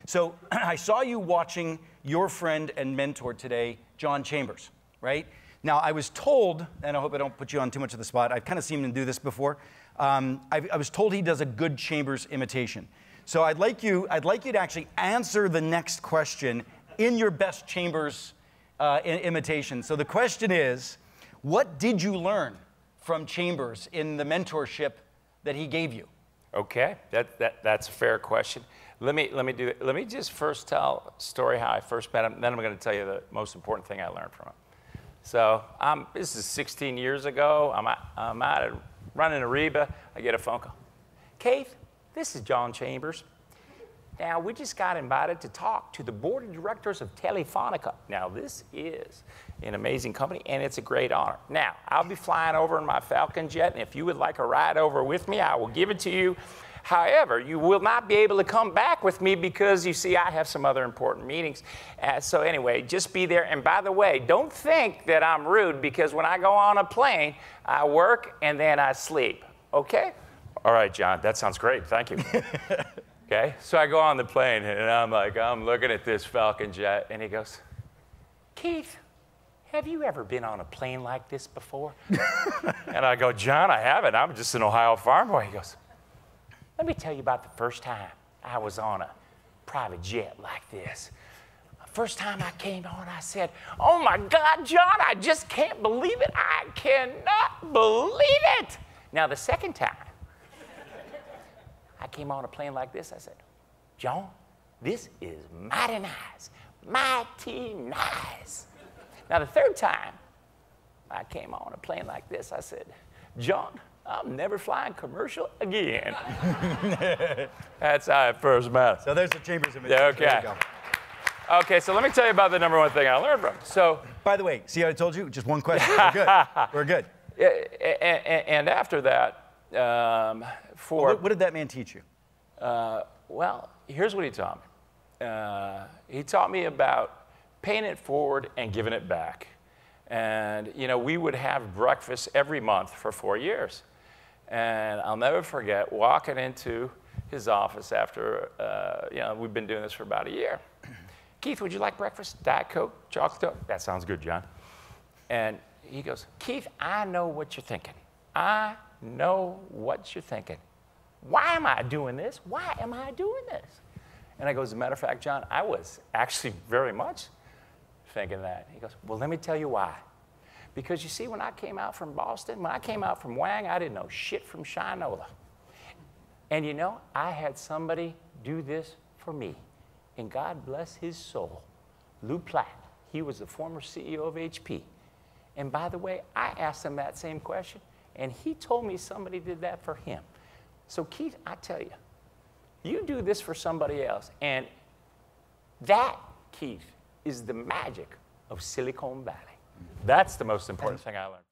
So I saw you watching your friend and mentor today, John Chambers, right? Now, I was told, and I hope I don't put you on too much of the spot, I've kind of seen him do this before. I was told he does a good Chambers imitation. So I'd like you to actually answer the next question in your best Chambers imitation. So the question is, what did you learn from Chambers in the mentorship that he gave you? Okay, that's a fair question. Let me just first tell a story how I first met him, then I'm going to tell you the most important thing I learned from him. So this is 16 years ago. I'm out running a Reba. I get a phone call. Keith, this is John Chambers. Now, we just got invited to talk to the board of directors of Telefonica. Now, this is an amazing company, and it's a great honor. Now, I'll be flying over in my Falcon jet, and if you would like a ride over with me, I will give it to you. However, you will not be able to come back with me because, you see, I have some other important meetings. So anyway, just be there. And by the way, don't think that I'm rude, because when I go on a plane, I work and then I sleep, okay? All right, John, that sounds great. Thank you. Okay, so I go on the plane, and I'm looking at this Falcon jet, and he goes, Keith, have you ever been on a plane like this before? And I go, John, I haven't. I'm just an Ohio farm boy. He goes, let me tell you about the first time I was on a private jet like this. The first time I came on, I said, oh my God, John, I just can't believe it. I cannot believe it. Now, the second time I came on a plane like this, I said, John, this is mighty nice, mighty nice. Now, the third time I came on a plane like this, I said, John, I'm never flying commercial again. That's how I first met him. So there's the Chambers imitation. Okay. There you go. Okay, so let me tell you about the number one thing I learned from him. So, by the way, see how I told you? Just one question. We're good. We're good. And after that, what did that man teach you? Well, here's what he taught me. He taught me about paying it forward and giving it back. And, you know, we would have breakfast every month for 4 years. And I'll never forget walking into his office after, you know, we've been doing this for about a year. Keith, would you like breakfast? Diet Coke, chocolate Coke? That sounds good, John. And he goes, Keith, I know what you're thinking. I know what you're thinking. Why am I doing this? Why am I doing this? And I go, as a matter of fact, John, I was actually very much thinking that. He goes, well, let me tell you why. Because you see, when I came out from Boston, when I came out from Wang, I didn't know shit from Shinola. And you know, I had somebody do this for me. And God bless his soul, Lou Platt. He was the former CEO of HP. And by the way, I asked him that same question, and he told me somebody did that for him. So Keith, I tell you, you do this for somebody else, and that, Keith, is the magic of Silicon Valley. That's the most important thing I learned.